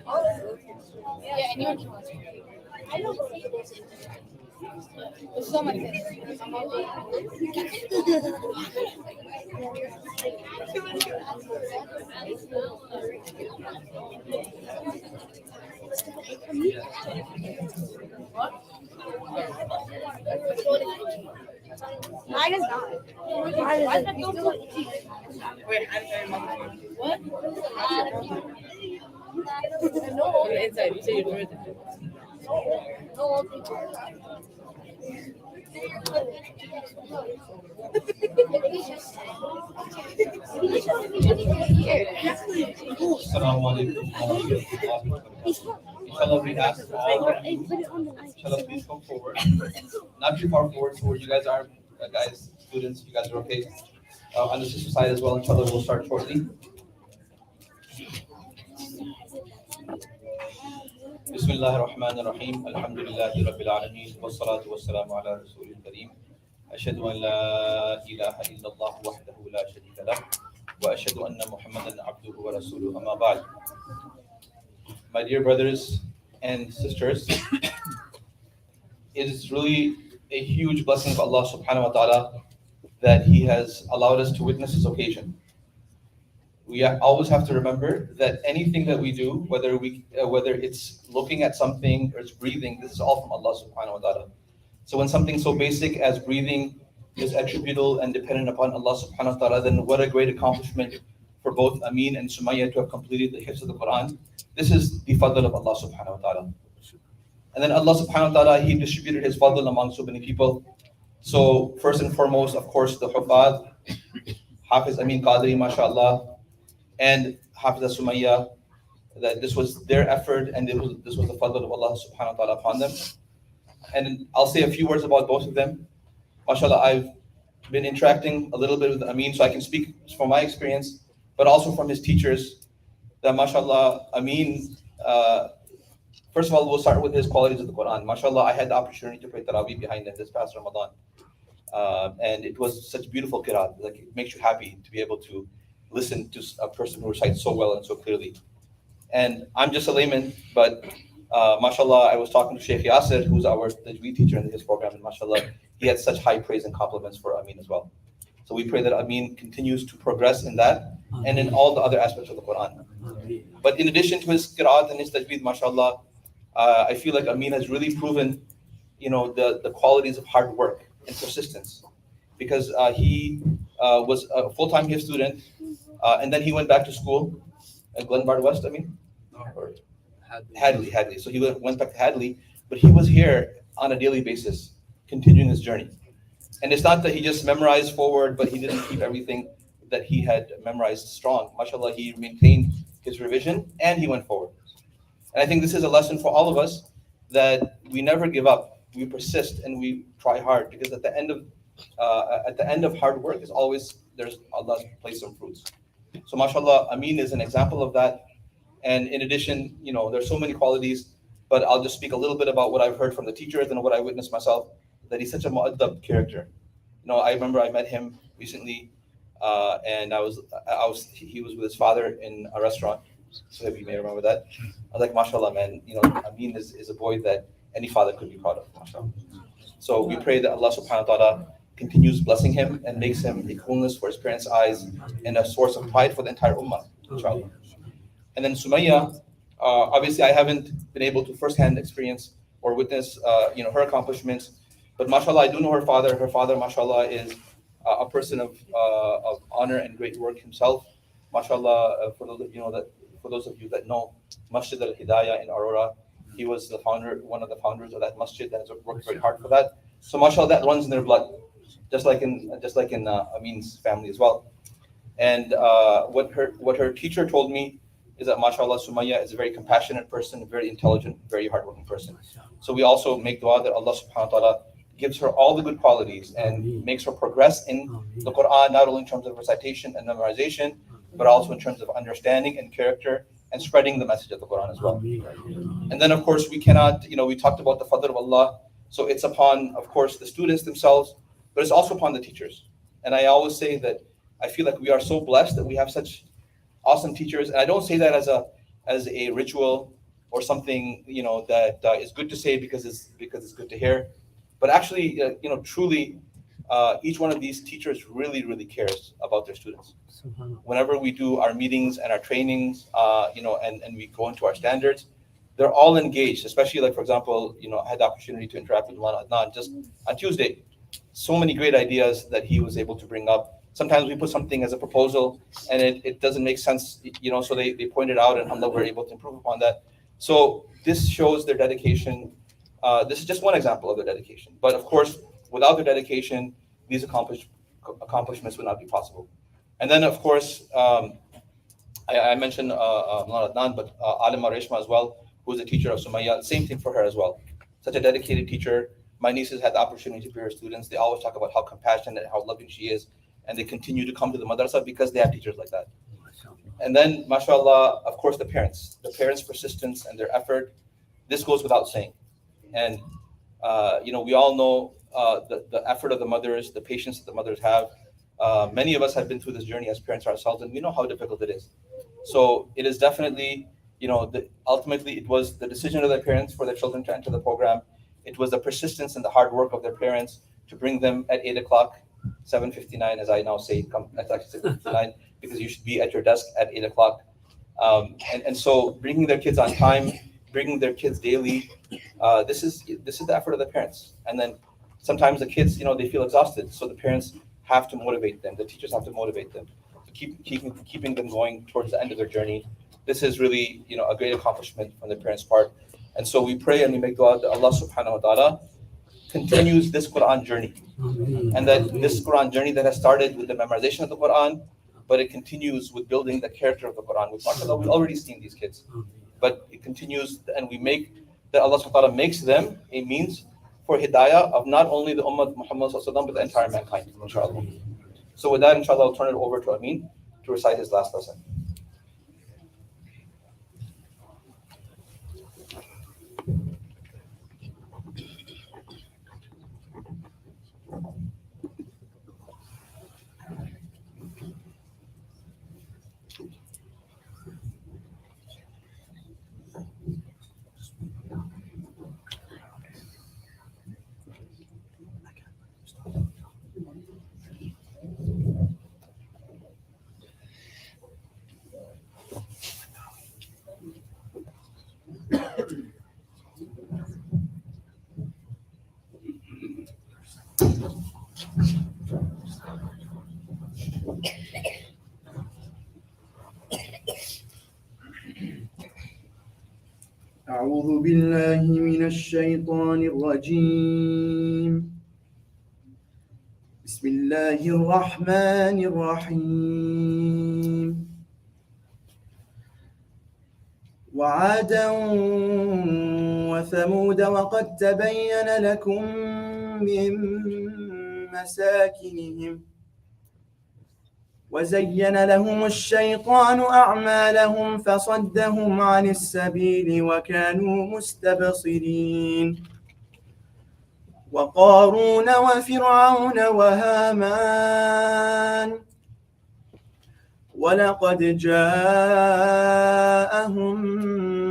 Yeah, and you there's so much. Mine is not. Mine is not. Wait, I'm sorry, Mom. What? On the inside, you say your door is open. Assalamu alaikum. Inshallah, we ask, inshallah, please come forward. Not too far forward, so where you guys are, guys, students, you guys are okay. On the sister side as well, inshallah, we'll start shortly. Bismillahir Rahmanir Rahim. Alhamdulillahi Rabbil Alameen. Wassalatu wassalamu ala Rasulil Kareem. Ashhadu an la ilaha illallah wahdahu la sharika lah. Wa ashhadu anna Muhammadan abduhu wa rasuluhu. Amma ba'd. My dear brothers and sisters, it is really a huge blessing of Allah subhanahu wa ta'ala that He has allowed us to witness this occasion. We always have to remember that anything that we do, whether it's looking at something or it's breathing, this is all from Allah subhanahu wa ta'ala. So when something so basic as breathing is attributable and dependent upon Allah subhanahu wa ta'ala, then what a great accomplishment for both Amin and Sumaiya to have completed the Hifz of the Quran. This is the fadl of Allah subhanahu wa ta'ala. And then Allah subhanahu wa ta'ala, He distributed His fadl among so many people. So first and foremost, of course, the Hufad, Hafiz Amin Quadri, mashallah, and Hafiz Sumaiya, that this was their effort and this was the fadl of Allah subhanahu wa ta'ala upon them. And I'll say a few words about both of them. Mashallah, I've been interacting a little bit with Amin, so I can speak from my experience, but also from his teachers, that mashallah, Amin, first of all, we'll start with his qualities of the Quran. Mashallah, I had the opportunity to pray Taraweeh behind him this past Ramadan. And it was such beautiful qiraat. Like, it makes you happy to be able to listen to a person who recites so well and so clearly. And I'm just a layman, but mashallah, I was talking to Sheikh Yasir, who's our Tajweed teacher in his program, and mashallah, he had such high praise and compliments for Amin as well. So we pray that Amin continues to progress in that and in all the other aspects of the Quran. But in addition to his qiraat and his Tajweed, mashallah, I feel like Amin has really proven, the qualities of hard work and persistence, because he was a full-time Hifz student, and then he went back to school at Glenbard West, or Hadley. So he went back to Hadley, but he was here on a daily basis, continuing his journey. And it's not that he just memorized forward, but he didn't keep everything that he had memorized strong. MashaAllah, he maintained his revision and he went forward. And I think this is a lesson for all of us, that we never give up. We persist and we try hard, because at the end of hard work is always, there's Allah's place some fruits. So MashaAllah, Amin is an example of that. And in addition, there's so many qualities, but I'll just speak a little bit about what I've heard from the teachers and what I witnessed myself, that he's such a mu'addab character. I remember I met him recently, and he was with his father in a restaurant. So you may remember that. I was like, mashallah, man, Amin is a boy that any father could be proud of, mashallah. So we pray that Allah subhanahu wa ta'ala continues blessing him and makes him a coolness for his parents' eyes and a source of pride for the entire ummah, inshallah. And then Sumaiya, obviously I haven't been able to firsthand experience or witness, her accomplishments, but mashallah, I do know her father. Her father, mashallah, is a person of honor and great work himself. Mashallah, for those of you that know Masjid al-Hidayah in Aurora, he was one of the founders of that masjid, that has worked very hard for that. So mashallah, that runs in their blood, just like in Amin's family as well. And what her teacher told me is that mashallah, Sumaiya is a very compassionate person, a very intelligent, very hardworking person. So we also make dua that Allah subhanahu wa ta'ala gives her all the good qualities and makes her progress in the Quran, not only in terms of recitation and memorization, but also in terms of understanding and character and spreading the message of the Quran as well. And then, of course, we cannot, we talked about the fadl of Allah. So it's upon, of course, the students themselves, but it's also upon the teachers. And I always say that I feel like we are so blessed that we have such awesome teachers. And I don't say that as a as a ritual or something, that is good to say because it's good to hear. But actually, truly, each one of these teachers really cares about their students. Whenever we do our meetings and our trainings, and we go into our standards, they're all engaged. Especially, like, for example, I had the opportunity to interact with Mawlana Adnaan just on Tuesday. So many great ideas that he was able to bring up. Sometimes we put something as a proposal and it doesn't make sense, so they point it out, and alhamdulillah, we're able to improve upon that. So this shows their dedication. This is just one example of their dedication. But of course, without their dedication, these accomplishments would not be possible. And then, of course, I mentioned Adnaan, but Alimah Reshma as well, who is a teacher of Sumaiya. Same thing for her as well. Such a dedicated teacher. My nieces had the opportunity to be her students. They always talk about how compassionate and how loving she is. And they continue to come to the madrasa because they have teachers like that. And then, mashallah, of course, the parents' persistence and their effort. This goes without saying. And, we all know the effort of the mothers, the patience that the mothers have. Many of us have been through this journey as parents ourselves, and we know how difficult it is. So it is definitely, ultimately it was the decision of their parents for their children to enter the program. It was the persistence and the hard work of their parents to bring them at 8 o'clock, 7:59, as I now say, it's actually 7:59, because you should be at your desk at 8 o'clock. And so bringing their kids on time, bringing their kids daily, this is the effort of the parents. And then sometimes the kids, they feel exhausted. So the parents have to motivate them. The teachers have to motivate them to keeping them going towards the end of their journey. This is really, a great accomplishment from the parents' part. And so we pray and we make dua that Allah subhanahu wa ta'ala continues this Quran journey. And that this Quran journey that has started with the memorization of the Quran, but it continues with building the character of the Quran. We've already seen these kids. But it continues, and we make that Allah subhanahu wa ta'ala makes them a means for hidayah of not only the Ummah of Muhammad sallallahu alaihi wasallam, but the entire mankind, inshallah. So with that, inshallah, I'll turn it over to Amin to recite his last lesson. أعوذ بالله من الشيطان الرجيم بسم الله الرحمن الرحيم وعادا وثمود وقد تبين لكم من مساكنهم وزين لهم الشيطان أعمالهم فصدهم عن السبيل وكانوا مستبصرين وقارون وفرعون وهامان ولقد جاءهم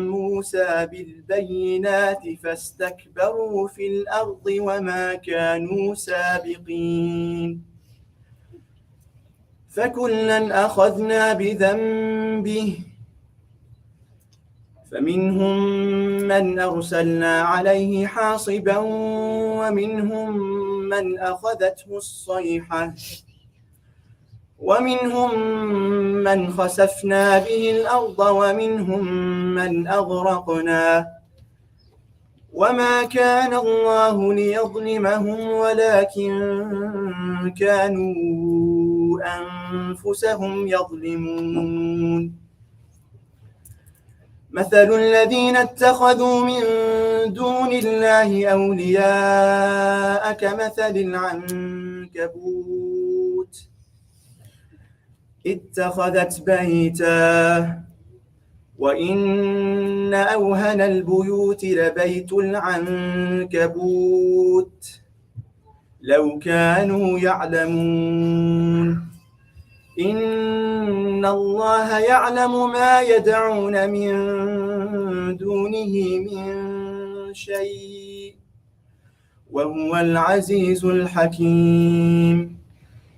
موسى بالبينات فاستكبروا في الأرض وما كانوا سابقين فكلا أخذنا بذنبه فمنهم من أرسلنا عليه حاصبا ومنهم من أخذته الصيحة ومنهم من خسفنا به الأرض ومنهم من أغرقنا وما كان الله ليظلمهم ولكن كانوا أنفسهم يظلمون مثل الذين اتخذوا من دون الله أولياء كمثل العنكبوت اتخذت بيتا وإن أوهن البيوت لبيت العنكبوت لو كانوا يعلمون إن الله يعلم ما يدعون من دونه من شيء وهو العزيز الحكيم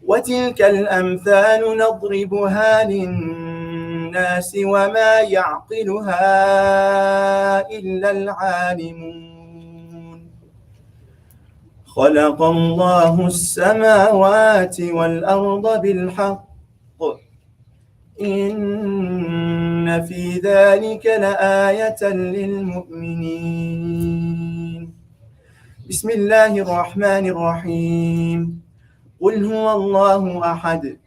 وتلك الأمثال نضربها للناس وما يعقلها إلا العالمون خلق الله السماوات والأرض بالحق إن في ذلك لآية للمؤمنين بسم الله الرحمن الرحيم قل هو الله أحد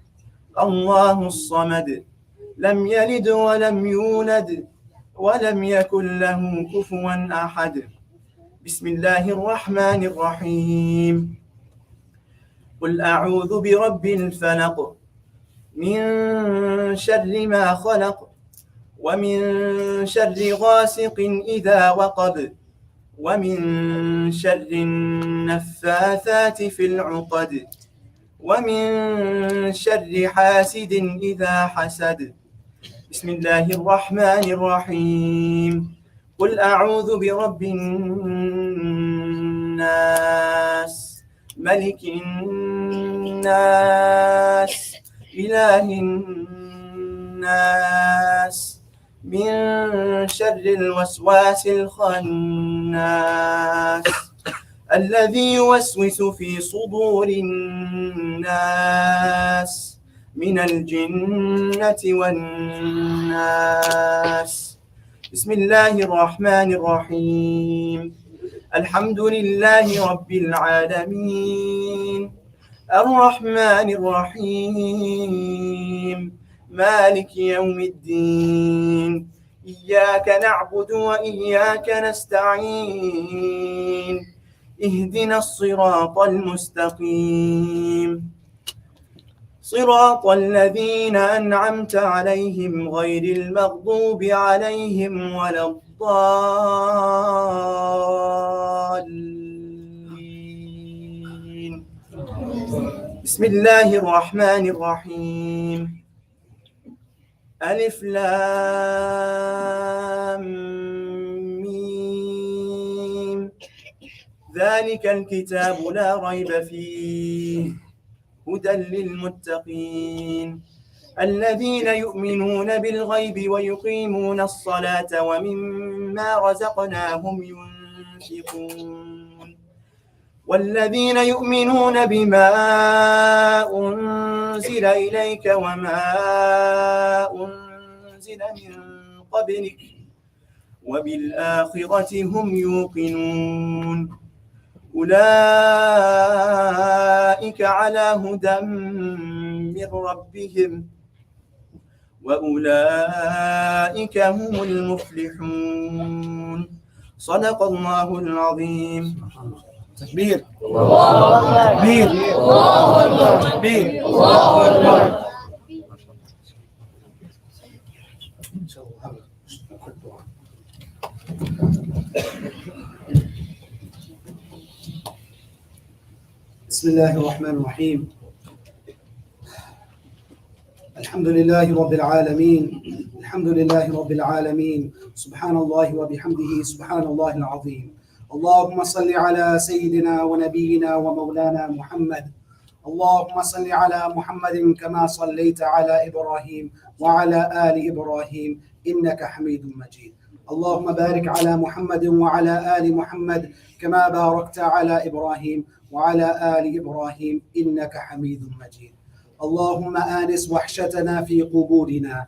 الله الصمد لم يلد ولم يولد ولم يكن له كفوا أحد بسم الله الرحمن الرحيم قل أعوذ برب الفلق من شر ما خلق ومن شر غاسق إذا وقب ومن شر النفاثات في العقد ومن شر حاسد إذا حسد بسم الله الرحمن الرحيم قل أعوذ برب الناس ملك الناس إله الناس من شر الوسواس الخناس الذي يوسوس في صدور الناس من الجنة والناس بسم الله الرحمن الرحيم الحمد لله رب العالمين الرحمن الرحيم مالك يوم الدين إياك نعبد وإياك نستعين اهدنا الصراط المستقيم صراط الذين أنعمت عليهم غير المغضوب عليهم ولا الضالين بسم الله الرحمن الرحيم ألف لام ميم ذلك الكتاب لا ريب فيه هدى للمتقين الذين يؤمنون بالغيب ويقيمون الصلاة ومما رزقناهم ينفقون والذين يؤمنون بما أنزل إليك وما أنزل من قبلك وبالآخرة هم يوقنون أولئك على هدى من ربهم وأولئك هم المفلحون صدق الله العظيم تكبير تكبير تكبير بسم الله الرحمن الرحيم الحمد لله رب العالمين الحمد لله رب العالمين سبحان الله وبحمده سبحان الله العظيم اللهم صل على سيدنا ونبينا ومولانا محمد اللهم صل على محمد كما صليت على إبراهيم وعلى آل إبراهيم إنك حميد مجيد اللهم بارك على محمد وعلى آل محمد كما باركت على إبراهيم وعلى آل إبراهيم إنك حميد مجيد اللهم آنس وحشتنا في قبورنا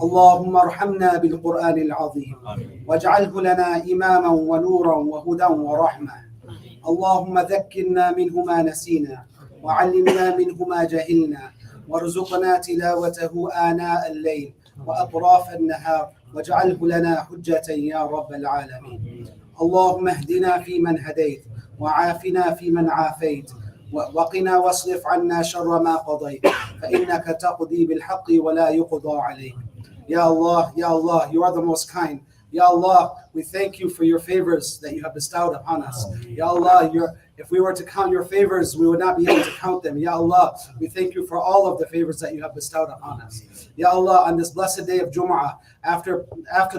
اللهم ارحمنا بالقرآن العظيم واجعله لنا إماما ونورا وهدى ورحمة اللهم ذكرنا منه ما نسينا وعلمنا منه ما جهلنا وارزقنا تلاوته آناء الليل وأطراف النهار واجعله لنا حجة يا رب العالمين اللهم اهدنا فيمن هديت وعافنا فيمن عافيت وقنا واصرف عنا شر ما قضيت فإنك تقضي بالحق ولا يقضى عليك. Ya Allah, you are the most kind. Ya Allah, we thank you for your favors that you have bestowed upon us. Ya Allah, If we were to count your favors, we would not be able to count them. Ya Allah, we thank you for all of the favors that you have bestowed upon us. Ya Allah, on this blessed day of Jumu'ah, after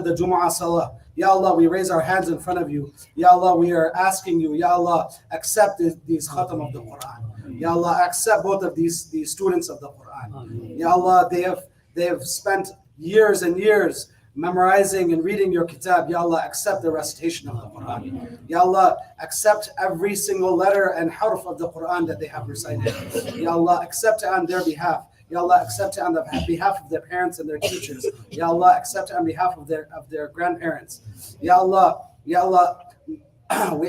the Jumu'ah Salah, Ya Allah, we raise our hands in front of you. Ya Allah, we are asking you, Ya Allah, accept these khatam of the Quran. Ya Allah, accept both of these students of the Quran. Ya Allah, they have spent years and years memorizing and reading your kitab. Ya Allah, accept the recitation of the Quran. Ya Allah, accept every single letter and harf of the Quran that they have recited. Ya Allah, accept it on their behalf. Ya Allah, accept it on the behalf of their parents and their teachers. Ya Allah, accept it on behalf of their grandparents. Ya Allah, we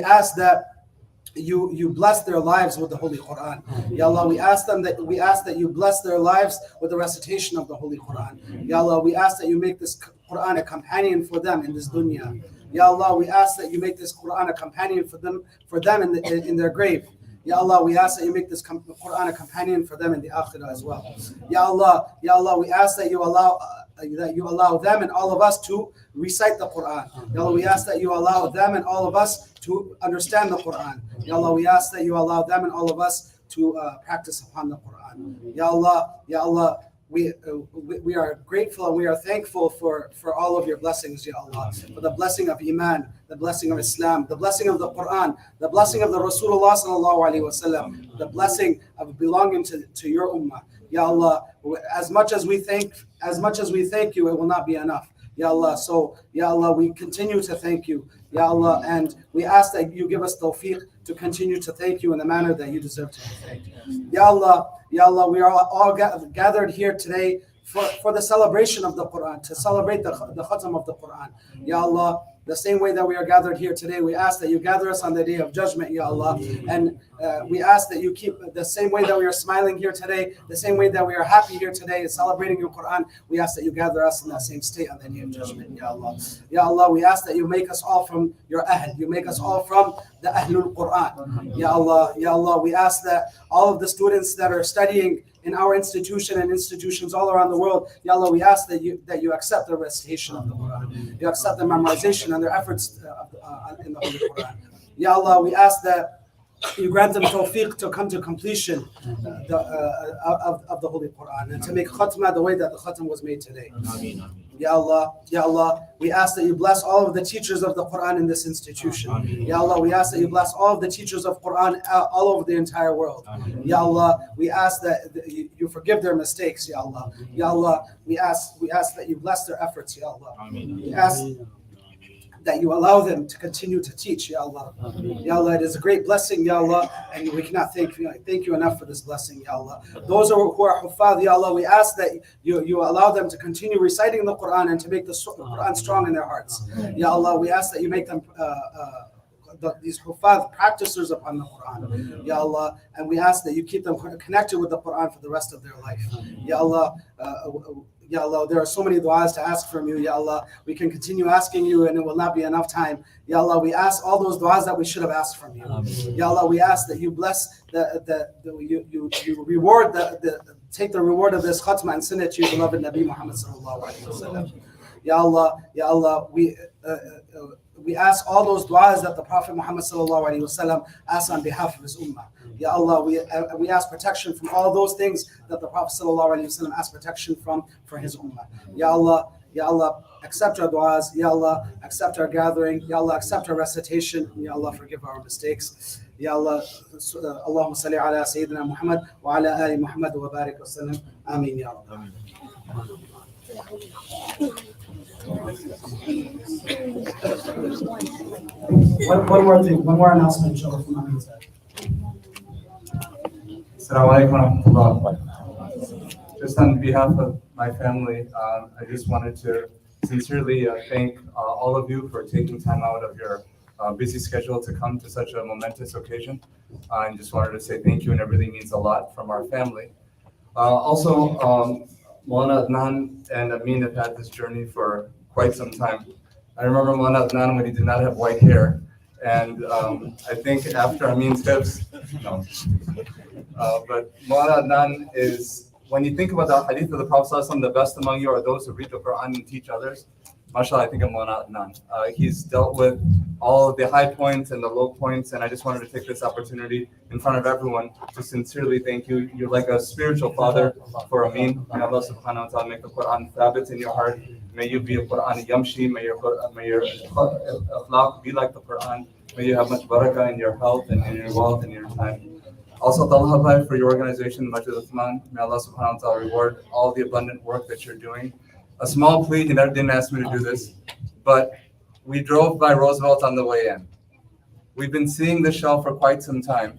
ask that you bless their lives with the Holy Quran. Ya Allah, we ask that you bless their lives with the recitation of the Holy Quran. Ya Allah, we ask that you make this Quran a companion for them in this dunya. Ya Allah, we ask that you make this Quran a companion for them in their grave. Ya Allah, we ask that you make this Quran a companion for them in the akhirah as well. Ya Allah, we ask that you allow them and all of us to recite the Quran. Ya Allah, we ask that you allow them and all of us to understand the Quran. Ya Allah, we ask that you allow them and all of us to practice upon the Quran. Ya Allah, we are grateful and we are thankful for all of your blessings, Ya Allah. For the blessing of Iman, the blessing of Islam, the blessing of the Quran, the blessing of the Rasulullah sallallahu alaihi wasallam, the blessing of belonging to your ummah. Ya Allah, as much as we thank you, it will not be enough. Ya Allah, so Ya Allah, we continue to thank you, Ya Allah, and we ask that you give us tawfiq to continue to thank you in the manner that you deserve to be thanked. Ya Allah, we are all gathered here today for the celebration of the Quran, to celebrate the khatam of the Quran. Ya Allah, the same way that we are gathered here today, we ask that you gather us on the day of judgment, Ya Allah. And we ask that you keep the same way that we are smiling here today, the same way that we are happy here today and celebrating your Quran, we ask that you gather us in that same state on the day of judgment, Ya Allah. Ya Allah, we ask that you make us all from your ahl, you make us all from the Ahlul Quran. Ya Allah, we ask that all of the students that are studying in our institution and institutions all around the world, Ya Allah, we ask that you accept the recitation of the Quran, you accept the memorization and their efforts in the Holy Quran. Ya Allah, we ask that you grant them tawfiq to come to completion of the Holy Quran and to make khatma the way that the khatam was made today. Ya Allah, we ask that you bless all of the teachers of the Quran in this institution. Ya Allah, we ask that you bless all of the teachers of Quran all over the entire world. Ya Allah, we ask that you forgive their mistakes, Ya Allah. Ya Allah, we ask that you bless their efforts, Ya Allah. We ask that you allow them to continue to teach, Ya Allah. Ya Allah, it is a great blessing, Ya Allah, and we cannot thank you enough for this blessing, Ya Allah. Those who are huffaz, Ya Allah, we ask that you allow them to continue reciting the Quran and to make the Quran strong in their hearts. Ya Allah, we ask that you make them these huffaz practicers upon the Quran, Ya Allah, and we ask that you keep them connected with the Quran for the rest of their life. Ya Allah, Ya Allah, there are so many du'as to ask from you, Ya Allah. We can continue asking you and it will not be enough time. Ya Allah, we ask all those du'as that we should have asked from you. Ya Allah, we ask that you bless you reward take the reward of this khatma and send it to your beloved Nabi Muhammad sallallahu alaihi wasallam. Ya Allah, we ask all those du'as that the Prophet Muhammad sallallahu alaihi wasallam asked on behalf of his ummah. Ya Allah, we ask protection from all those things that the Prophet sallallahu alaihi wasallam asked protection from for his ummah. Ya Allah, accept our du'as. Ya Allah, accept our gathering. Ya Allah, accept our recitation. Ya Allah, forgive our mistakes. Ya Allah, Allahumma salli ala Sayyidina Muhammad wa ala ali Muhammad wa barik wa sallam. Ameen, Ya Rabbi. One more thing, one more announcement, inshallah, from Amin's side. Assalamu alaikum wa rahmatullah. Just on behalf of my family, I just wanted to sincerely thank all of you for taking time out of your busy schedule to come to such a momentous occasion. I just wanted to say thank you, and it really means a lot from our family. Also, Mawlana Adnaan and Amin have had this journey for quite some time. I remember Mawlana Adnaan when he did not have white hair, and I think after Amin's Hifz, no. But Mawlana Adnaan is, when you think about the hadith of the Prophet ﷺ, the best among you are those who read the Quran and teach others. MashaAllah, I think I'm Mawlana Adnaan. He's dealt with all of the high points and the low points, and I just wanted to take this opportunity in front of everyone to sincerely thank you. You're like a spiritual father for Amin. May Allah subhanahu wa ta'ala make the Quran thabit in your heart. May you be a Quran yamshi. May your akhlaq be like the Quran. May you have much barakah in your health and in your wealth and in your time. Also, Talha Bhai, for your organization, Masjid Uthman. May Allah subhanahu wa ta'ala reward all the abundant work that you're doing. A small plea, he never didn't ask me to do this, but we drove by Roosevelt on the way in. We've been seeing this shell for quite some time.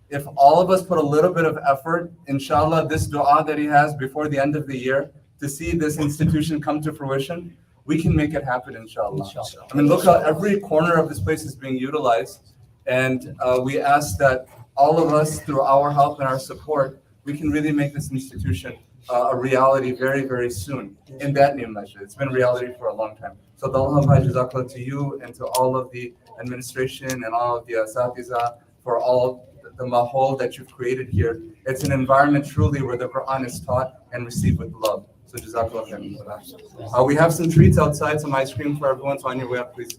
If all of us put a little bit of effort, inshallah, this dua that he has before the end of the year, to see this institution come to fruition, we can make it happen, inshallah. I mean, look how every corner of this place is being utilized, and we ask that all of us, through our help and our support, we can really make this institution a reality very, very soon in that new measure. It's been a reality for a long time. So Jazakallah to you and to all of the administration and all of the Asatiza for all the mahol that you've created here. It's an environment truly where the Quran is taught and received with love. So Jazakallah khairan for that. We have some treats outside, some ice cream for everyone. So on your way up, please.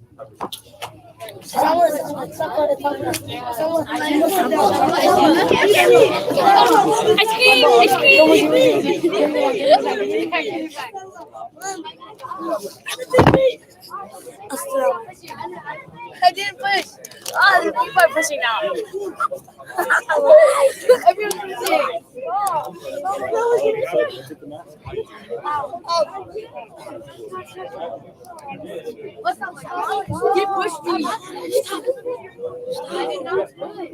I didn't push. Oh, the people are pushing now. Everyone's pushing. What's up? He pushed me. I did not push.